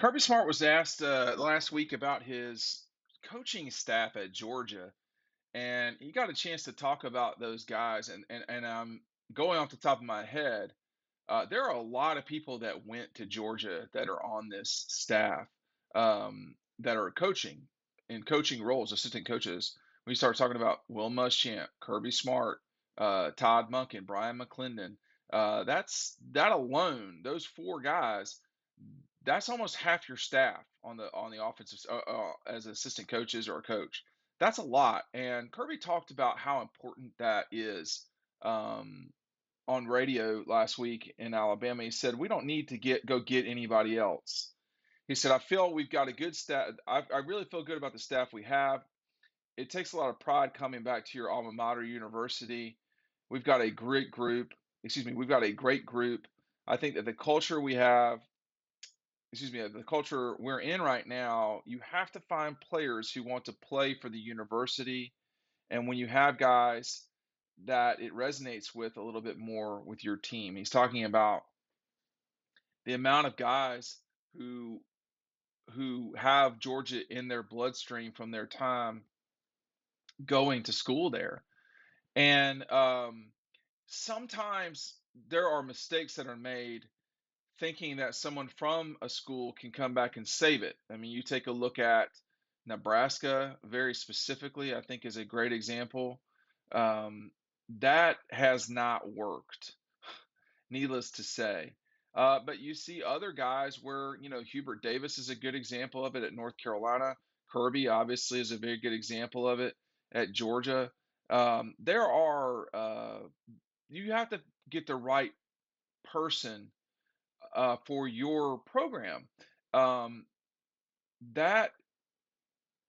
Kirby Smart was asked last week about his coaching staff at Georgia, and he got a chance to talk about those guys. And going off the top of my head, there are a lot of people that went to Georgia that are on this staff that are coaching in coaching roles, assistant coaches. We start talking about Will Muschamp, Kirby Smart, Todd Monken, Brian McClendon. That alone, those four guys, that's almost half your staff on the offensive as assistant coaches or a coach. That's a lot. And Kirby talked about how important that is. On radio last week in Alabama. He said, "We don't need to go get anybody else." He said, "I feel we've got a good staff. I really feel good about the staff we have. It takes a lot of pride coming back to your alma mater university. We've got a great group. Excuse me, we've got a great group. I think that the culture we have, excuse me, the culture we're in right now, you have to find players who want to play for the university. And when you have guys that it resonates with a little bit more with your team." He's talking about the amount of guys who have Georgia in their bloodstream from their time going to school there. And sometimes there are mistakes that are made thinking that someone from a school can come back and save it. I mean, you take a look at Nebraska very specifically, I think is a great example. That has not worked, needless to say. But you see other guys where, Hubert Davis is a good example of it at North Carolina. Kirby, obviously, is a very good example of it at Georgia. You have to get the right person for your program. Um, that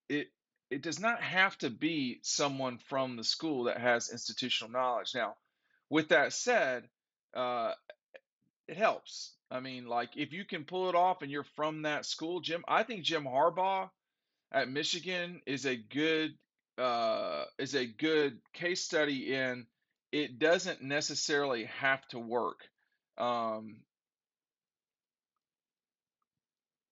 it it does not have to be someone from the school that has institutional knowledge. Now, with that said, uh, it helps. I mean, like if you can pull it off and you're from that school, I think Jim Harbaugh at Michigan is a good case study in it doesn't necessarily have to work. Um,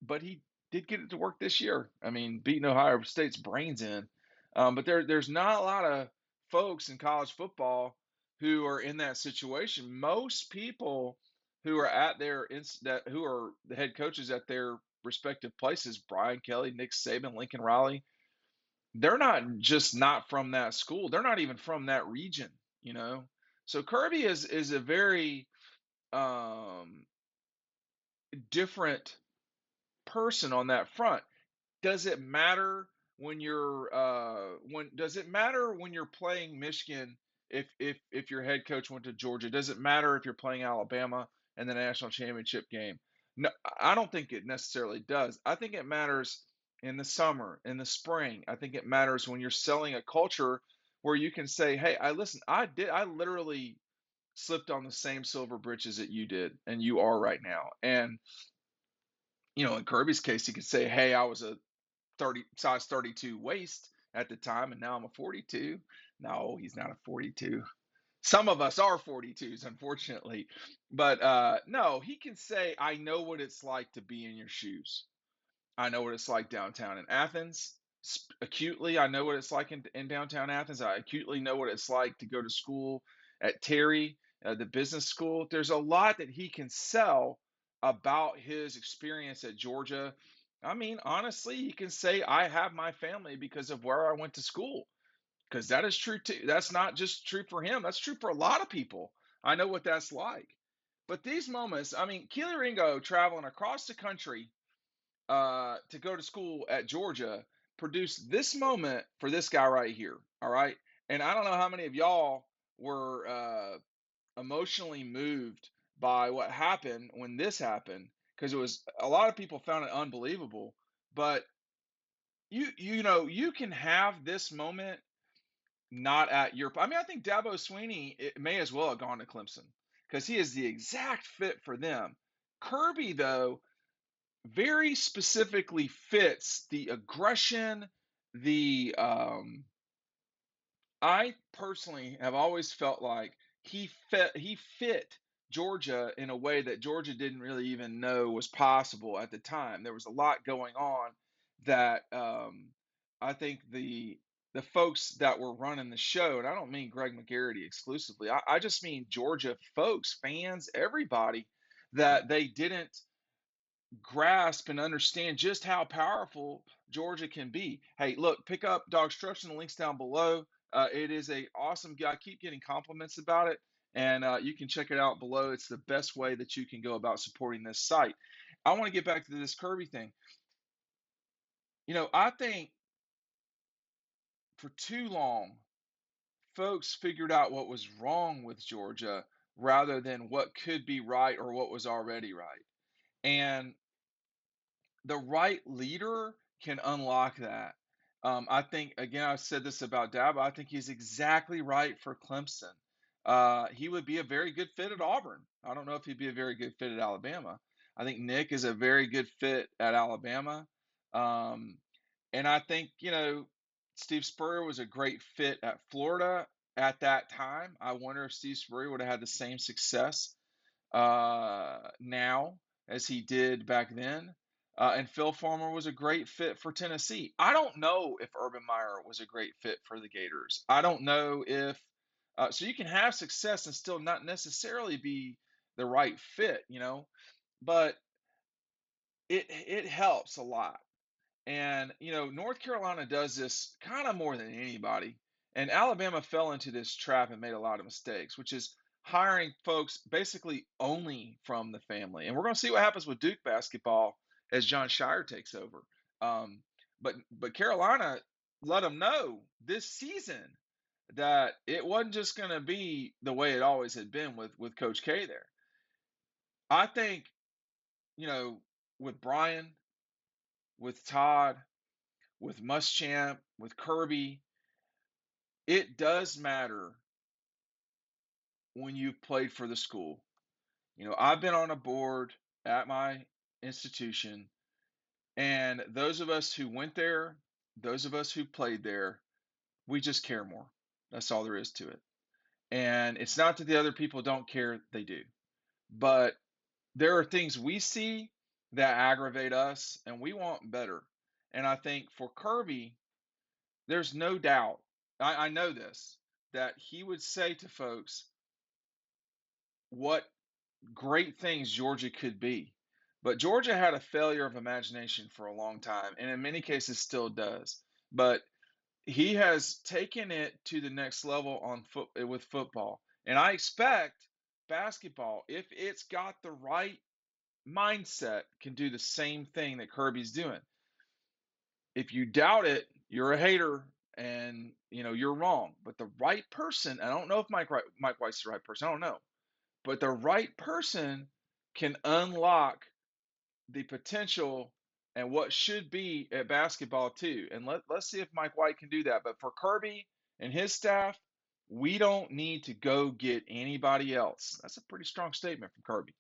but he did get it to work this year. I mean, beating Ohio State's brains in. But there's not a lot of folks in college football who are in that situation. Most people who are at who are the head coaches at their respective places, Brian Kelly, Nick Saban, Lincoln Riley, they're not from that school. They're not even from that region. So Kirby is a very um, different person on that front. Does it matter when does it matter when you're playing Michigan if your head coach went to Georgia? Does it matter if you're playing Alabama in the national championship game? No, I don't think it necessarily does. I think it matters in the summer, in the spring. I think it matters when you're selling a culture where you can say, "Hey, I literally slipped on the same silver britches that you did and you are right now." And in Kirby's case, he could say, "Hey, I was a size 32 waist at the time, and now I'm a 42." No, he's not a 42. Some of us are 42s, unfortunately. But no, he can say, "I know what it's like to be in your shoes. I know what it's like downtown in Athens. Acutely, I know what it's like in downtown Athens. I acutely know what it's like to go to school at Terry, the business school." There's a lot that he can sell about his experience at Georgia. I mean, honestly, he can say, "I have my family because of where I went to school." Because that is true too. That's not just true for him. That's true for a lot of people. I know what that's like. But these moments, I mean, Keely Ringo traveling across the country to go to school at Georgia produced this moment for this guy right here. All right. And I don't know how many of y'all were emotionally moved by what happened when this happened, because it was a lot of people found it unbelievable. But you can have this moment not at your. I mean, I think Dabo Sweeney may as well have gone to Clemson because he is the exact fit for them. Kirby, though, very specifically fits the aggression, the I personally have always felt like he fit Georgia in a way that Georgia didn't really even know was possible at the time. There was a lot going on that I think the folks that were running the show, and I don't mean Greg McGarity exclusively, I just mean Georgia folks, fans, everybody, that they didn't grasp and understand just how powerful Georgia can be. Hey, look, pick up DAWGSTRUCTION. The link's down below. It is a awesome guy. I keep getting compliments about it, and you can check it out below. It's the best way that you can go about supporting this site. I want to get back to this Kirby thing. I think for too long, folks figured out what was wrong with Georgia rather than what could be right or what was already right. And the right leader can unlock that. I think, again, I said this about Dabo. I think he's exactly right for Clemson. He would be a very good fit at Auburn. I don't know if he'd be a very good fit at Alabama. I think Nick is a very good fit at Alabama. Um, and I think, Steve Spurrier was a great fit at Florida at that time. I wonder if Steve Spurrier would have had the same success now as he did back then. And Phil Farmer was a great fit for Tennessee. I don't know if Urban Meyer was a great fit for the Gators. I don't know if so you can have success and still not necessarily be the right fit, but it helps a lot. And, North Carolina does this kind of more than anybody. And Alabama fell into this trap and made a lot of mistakes, which is hiring folks basically only from the family. And we're going to see what happens with Duke basketball as John Shire takes over. Um, but Carolina let them know this season that it wasn't just going to be the way it always had been with Coach K there. I think, with Brian, with Todd, with Muschamp, with Kirby, it does matter when you've played for the school. I've been on a board at my institution, and those of us who went there, those of us who played there, we just care more. That's all there is to it. And it's not that the other people don't care, they do. But there are things we see that aggravate us, and we want better. And I think for Kirby, there's no doubt, I know this, that he would say to folks what great things Georgia could be. But Georgia had a failure of imagination for a long time, and in many cases still does. But he has taken it to the next level with football. And I expect basketball, if it's got the right mindset, can do the same thing that Kirby's doing. If you doubt it, you're a hater and you're wrong. But the right person, I don't know if Mike White's the right person. I don't know. But the right person can unlock the potential and what should be at basketball too. And let's see if Mike White can do that. But for Kirby and his staff, we don't need to go get anybody else. That's a pretty strong statement from Kirby.